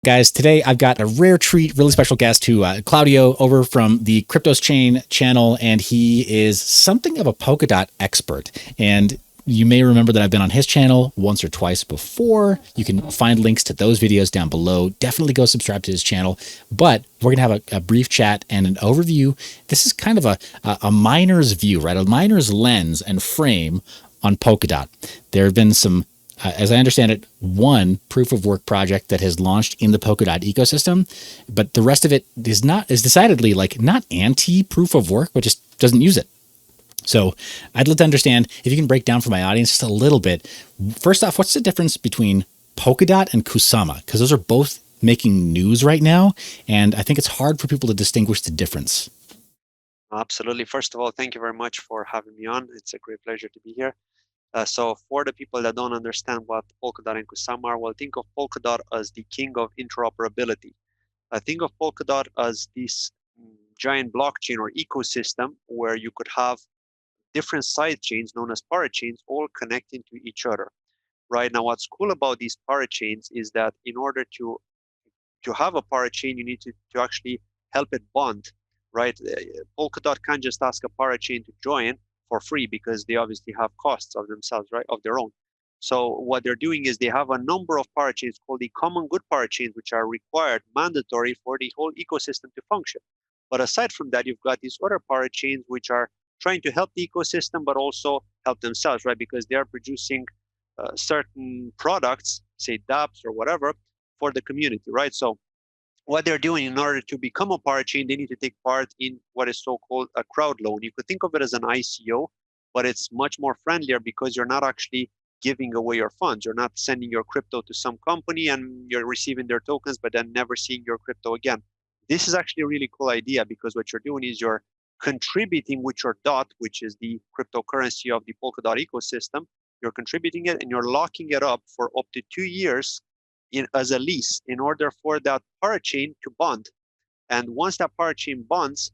Guys, today I've got a rare treat, really special guest who Claudio over from the Cryptos Chain channel, and he is something of a Polkadot expert. And you may remember that I've been on his channel once or twice before. You can find links to those videos down below. Definitely go subscribe to his channel. But we're going to have a brief chat and an overview. This is kind of a miner's view, right? A miner's lens and frame on Polkadot. There have been some as I understand it, one proof of work project that has launched in the Polkadot ecosystem, but the rest of it is decidedly like not anti proof of work, but just doesn't use it. So I'd like to understand if you can break down for my audience just a little bit. First off, what's the difference between Polkadot and Kusama? Because those are both making news right now, and I think it's hard for people to distinguish the difference. Absolutely. First of all, thank you very much for having me on. It's a great pleasure to be here. So for the people that don't understand what Polkadot and Kusama are, well, think of Polkadot as the king of interoperability. Think of Polkadot as this giant blockchain or ecosystem where you could have different side chains known as parachains all connecting to each other. Right now, what's cool about these parachains is that in order to have a parachain, you need to actually help it bond, right? Polkadot can't just ask a parachain to join for free because they obviously have costs of themselves, right, of their own. So what they're doing is they have a number of parachains called the common good parachains, which are required, mandatory for the whole ecosystem to function. But aside from that, you've got these other parachains which are trying to help the ecosystem, but also help themselves, right? Because they are producing certain products, say dApps or whatever, for the community, right? So what they're doing in order to become a parachain, they need to take part in what is so-called a crowd loan. You could think of it as an ICO, but it's much more friendlier because you're not actually giving away your funds. You're not sending your crypto to some company and you're receiving their tokens, but then never seeing your crypto again. This is actually a really cool idea because what you're doing is you're contributing with your DOT, which is the cryptocurrency of the Polkadot ecosystem. You're contributing it and you're locking it up for up to 2 years as a lease in order for that parachain to bond. And once that parachain bonds,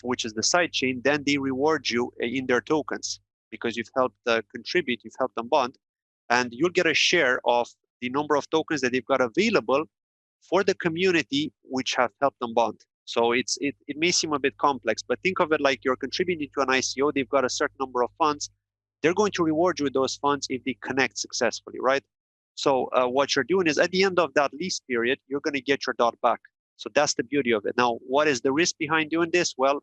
which is the side chain, then they reward you in their tokens because you've helped contribute, you've helped them bond, and you'll get a share of the number of tokens that they've got available for the community which have helped them bond. So it may seem a bit complex, but think of it like you're contributing to an ICO. They've got a certain number of funds. They're going to reward you with those funds if they connect successfully, right? So what you're doing is at the end of that lease period, you're going to get your DOT back. So that's the beauty of it. Now, what is the risk behind doing this? Well,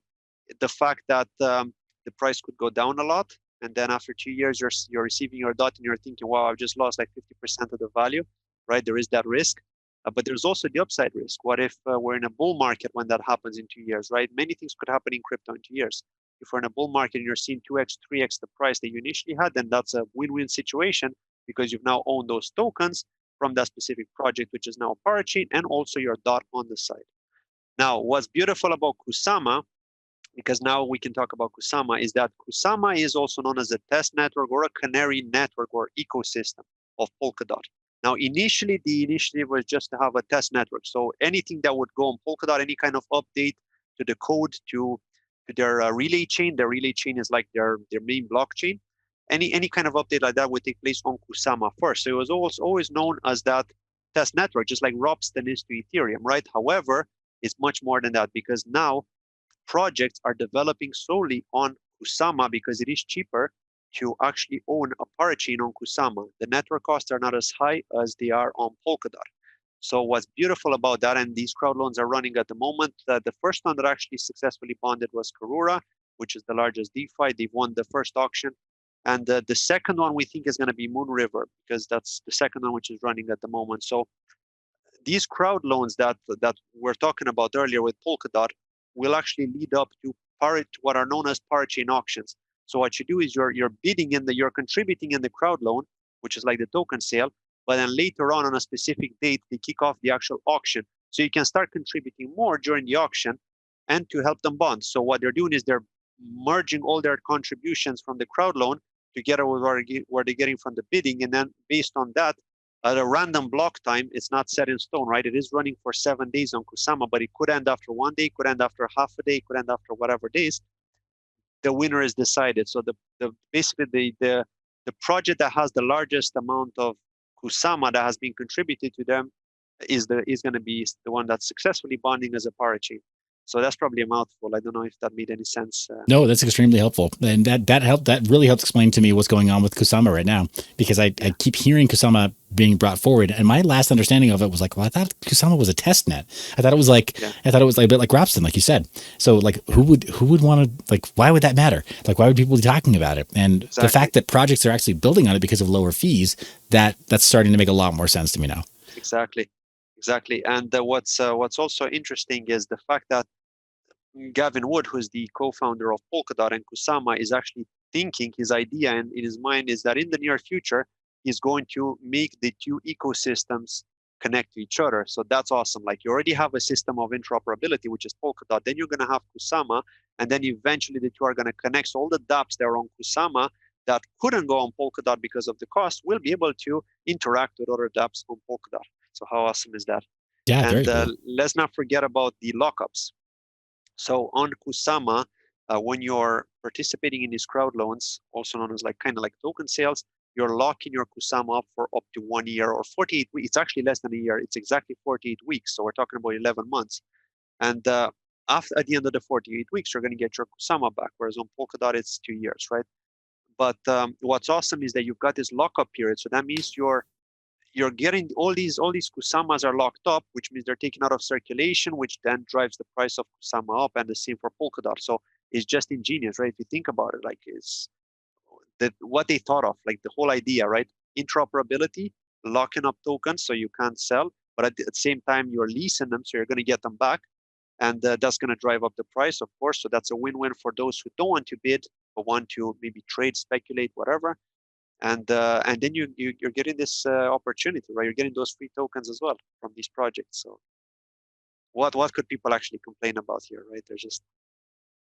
the fact that the price could go down a lot. And then after 2 years, you're receiving your DOT and you're thinking, wow, I've just lost like 50% of the value, right? There is that risk. But there's also the upside risk. What if we're in a bull market when that happens in 2 years, right? Many things could happen in crypto in 2 years. If we're in a bull market and you're seeing 2x, 3x the price that you initially had, then that's a win-win situation because you've now owned those tokens from that specific project, which is now a parachain, and also your DOT on the side. Now, what's beautiful about Kusama, because now we can talk about Kusama, is that Kusama is also known as a test network or a canary network or ecosystem of Polkadot. Now, initially, the initiative was just to have a test network. So anything that would go on Polkadot, any kind of update to the code to their relay chain, their relay chain is like their main blockchain. Any kind of update like that would take place on Kusama first. So it was always known as that test network, just like Ropsten is to Ethereum, right? However, it's much more than that because now projects are developing solely on Kusama because it is cheaper to actually own a parachain on Kusama. The network costs are not as high as they are on Polkadot. So what's beautiful about that, and these crowd loans are running at the moment, the first one that actually successfully bonded was Karura, which is the largest DeFi. They've won the first auction. And the second one we think is going to be Moon River because that's the second one which is running at the moment. So these crowd loans that we're talking about earlier with Polkadot will actually lead up to what are known as parachain auctions. So what you do is you're bidding you're contributing in the crowd loan, which is like the token sale, but then later on a specific date, they kick off the actual auction. So you can start contributing more during the auction and to help them bond. So what they're doing is they're merging all their contributions from the crowd loan together with what they're getting from the bidding. And then based on that, at a random block time, it's not set in stone, right? It is running for 7 days on Kusama, but it could end after 1 day, could end after half a day, could end after whatever days. The winner is decided. So basically the project that has the largest amount of Kusama that has been contributed to them is going to be the one that's successfully bonding as a parachain. So that's probably a mouthful. I don't know if that made any sense. No, that's extremely helpful, and that really helped explain to me what's going on with Kusama right now, because I keep hearing Kusama being brought forward, and my last understanding of it was like, well, I thought Kusama was a test net. I thought it was like a bit like Grapston, like you said. So like, who would want to, like, why would that matter? Like, why would people be talking about it? And the fact that projects are actually building on it because of lower fees, that's starting to make a lot more sense to me now. Exactly. And what's also interesting is the fact that Gavin Wood, who's the co-founder of Polkadot and Kusama, is actually thinking, his idea and in his mind is that in the near future, he's going to make the two ecosystems connect to each other. So that's awesome. Like, you already have a system of interoperability, which is Polkadot. Then you're going to have Kusama, and then eventually the two are going to connect. So all the dApps that are on Kusama that couldn't go on Polkadot because of the cost will be able to interact with other dApps on Polkadot. So how awesome is that? Yeah, and very cool. let's not forget about the lockups. So on Kusama, when you're participating in these crowd loans, also known as like kind of like token sales, you're locking your Kusama up for up to 1 year or 48 weeks. It's actually less than a year. It's exactly 48 weeks. So we're talking about 11 months. And at the end of the 48 weeks, you're going to get your Kusama back. Whereas on Polkadot, it's 2 years, right? But what's awesome is that you've got this lockup period. So that means you're getting all these Kusamas are locked up, which means they're taken out of circulation, which then drives the price of Kusama up, and the same for Polkadot. So it's just ingenious, right? If you think about it, like, it's what they thought of, like the whole idea, right? Interoperability, locking up tokens so you can't sell, but at the same time you're leasing them, so you're going to get them back, and that's going to drive up the price, of course. So that's a win-win for those who don't want to bid but want to maybe trade, speculate, whatever. And then you're getting this opportunity, right? You're getting those free tokens as well from these projects. So what could people actually complain about here, right? They're just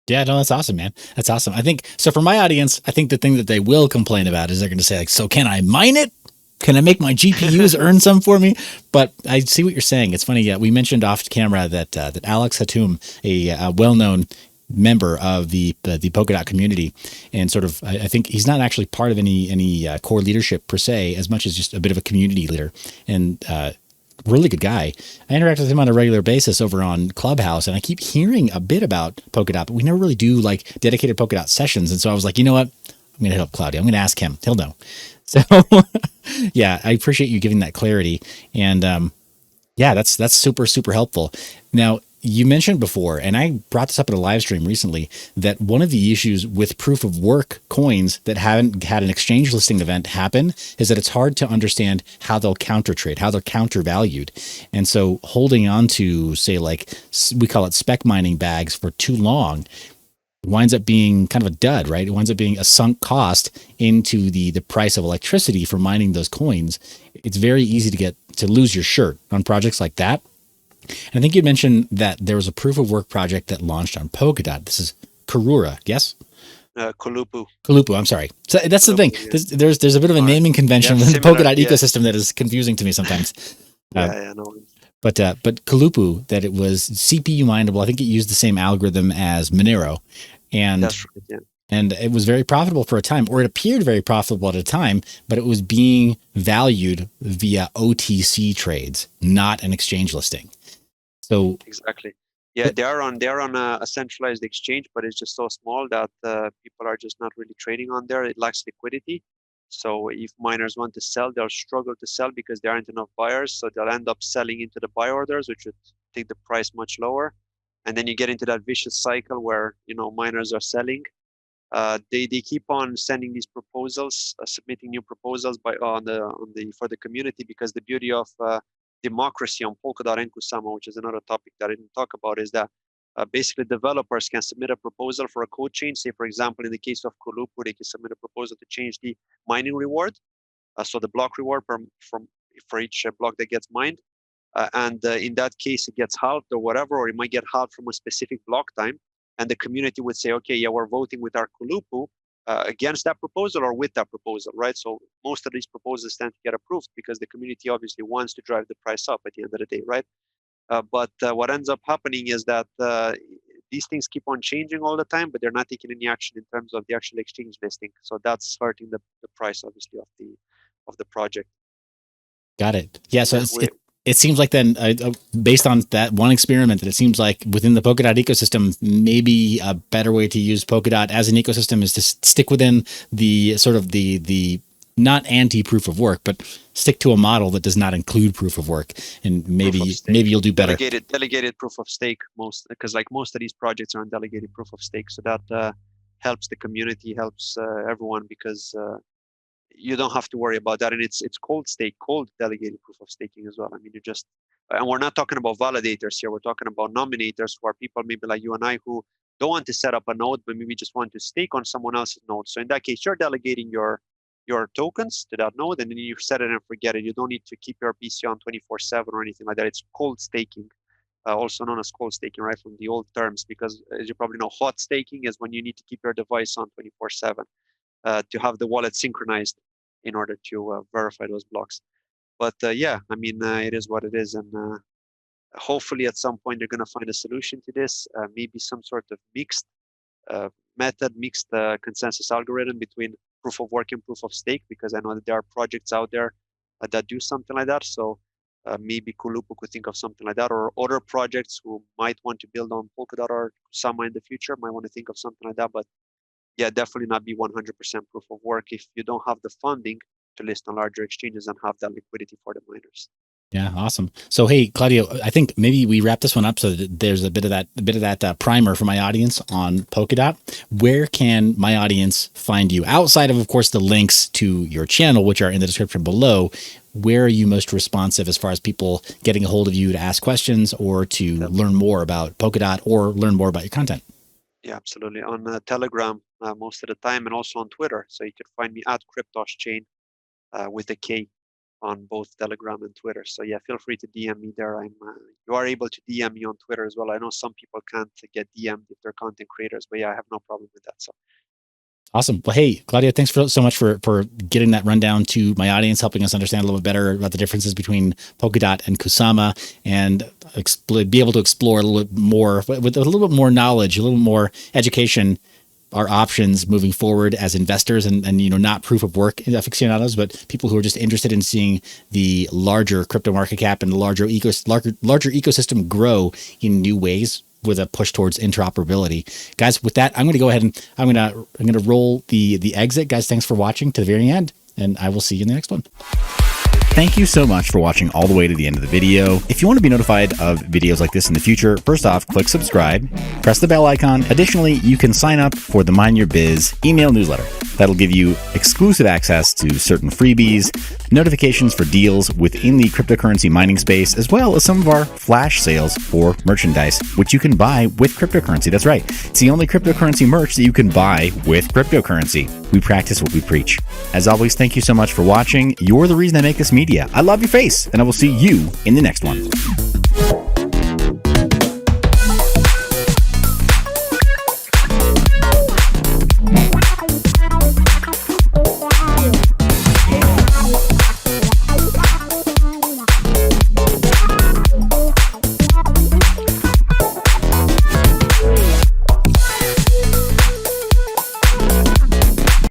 Yeah, no, that's awesome, man. That's awesome. I think so. For my audience, I think the thing that they will complain about is they're going to say, like, so can I mine it? Can I make my GPUs earn some for me? But I see what you're saying. It's funny. We mentioned off camera that Alex Hatum, a well-known member of the Polkadot community, and sort of, I think he's not actually part of any core leadership per se, as much as just a bit of a community leader, and really good guy. I interact with him on a regular basis over on Clubhouse, and I keep hearing a bit about Polkadot, but we never really do like dedicated Polkadot sessions. And so I was like, you know what? I'm going to hit up Claudio. I'm going to ask him. He'll know. So yeah, I appreciate you giving that clarity. And yeah, that's super, super helpful. Now, you mentioned before, and I brought this up in a live stream recently, that one of the issues with proof of work coins that haven't had an exchange listing event happen is that it's hard to understand how they'll counter trade, how they're counter valued. And so holding on to, say, like, we call it spec mining bags for too long winds up being kind of a dud, right? It winds up being a sunk cost into the price of electricity for mining those coins. It's very easy to lose your shirt on projects like that. And I think you mentioned that there was a proof of work project that launched on Polkadot. This is Karura, yes? Kulupu. Kulupu, I'm sorry. So that's the thing. Yeah. There's a bit of a naming convention in the Polkadot ecosystem that is confusing to me sometimes. No. But Kulupu, that it was CPU mineable. I think it used the same algorithm as Monero, and that's right, yeah. And it was very profitable for a time, or it appeared very profitable at a time, but it was being valued via OTC trades, not an exchange listing. So exactly. Yeah, they're on a centralized exchange, but it's just so small that people are just not really trading on there. It lacks liquidity. So if miners want to sell, they'll struggle to sell because there aren't enough buyers. So they'll end up selling into the buy orders, which would take the price much lower. And then you get into that vicious cycle where, miners are selling. They keep on sending these proposals, submitting new proposals for the community, because the beauty of democracy on Polkadot and Kusama, which is another topic that I didn't talk about, is that basically developers can submit a proposal for a code change. Say, for example, in the case of Kulupu, they can submit a proposal to change the mining reward, so the block reward for each block that gets mined. And in that case, it gets halved or whatever, or it might get halved from a specific block time. And the community would say, okay, yeah, we're voting with our Kulupu against that proposal or with that proposal, right? So most of these proposals tend to get approved because the community obviously wants to drive the price up at the end of the day, right? But what ends up happening is that these things keep on changing all the time, but they're not taking any action in terms of the actual exchange listing. So that's hurting the price, obviously, of the project. got it. Yeah. So it seems like then, based on that one experiment, that it seems like within the Polkadot ecosystem, maybe a better way to use Polkadot as an ecosystem is to stick within the sort of the not anti-proof of work, but stick to a model that does not include proof of work, and maybe you'll do better. Delegated proof of stake, because like most of these projects are on delegated proof of stake, so that helps the community, helps everyone, because you don't have to worry about that, and it's cold delegated proof of staking as well. I mean, and we're not talking about validators here. We're talking about nominators, who are people maybe like you and I who don't want to set up a node, but maybe just want to stake on someone else's node. So in that case, you're delegating your tokens to that node, and then you set it and forget it. You don't need to keep your PC on 24/7 or anything like that. It's cold staking, also known as cold staking, right, from the old terms, because as you probably know, hot staking is when you need to keep your device on 24/7 to have the wallet synchronized in order to verify those blocks. But yeah, I mean, it is what it is, and hopefully at some point they're going to find a solution to this, maybe some sort of mixed mixed consensus algorithm between proof of work and proof of stake, because I know that there are projects out there that do something like that. So maybe Kulupu could think of something like that, or other projects who might want to build on Polkadot or Kusama in the future might want to think of something like that. But yeah, definitely not be 100% proof of work if you don't have the funding to list on larger exchanges and have that liquidity for the miners. Yeah, awesome. So, hey, Claudio, I think maybe we wrap this one up so that there's a bit of that primer for my audience on Polkadot. Where can my audience find you outside of course, the links to your channel, which are in the description below? Where are you most responsive as far as people getting a hold of you to ask questions or to learn more about Polkadot or learn more about your content? Yeah, absolutely. On Telegram most of the time, and also on Twitter. So you can find me at CryptosChain with a K on both Telegram and Twitter. So yeah, feel free to DM me there. You are able to DM me on Twitter as well. I know some people can't get DM'd if they're content creators, but yeah, I have no problem with that. So awesome. Well, hey, Claudio, thanks so much for getting that rundown to my audience, helping us understand a little bit better about the differences between Polkadot and Kusama, and be able to explore a little bit more with a little bit more knowledge, a little more education, our options moving forward as investors, and not proof of work aficionados, but people who are just interested in seeing the larger crypto market cap and the larger ecosystem grow in new ways with a push towards interoperability. Guys, with that, I'm going to go ahead and I'm going to roll the exit. Guys, thanks for watching to the very end, and I will see you in the next one. Thank you so much for watching all the way to the end of the video. If you want to be notified of videos like this in the future, first off, click subscribe, press the bell icon. Additionally, you can sign up for the Mind Your Biz email newsletter. That'll give you exclusive access to certain freebies, notifications for deals within the cryptocurrency mining space, as well as some of our flash sales for merchandise, which you can buy with cryptocurrency. That's right. It's the only cryptocurrency merch that you can buy with cryptocurrency. We practice what we preach. As always, thank you so much for watching. You're the reason I make this media. I love your face, and I will see you in the next one.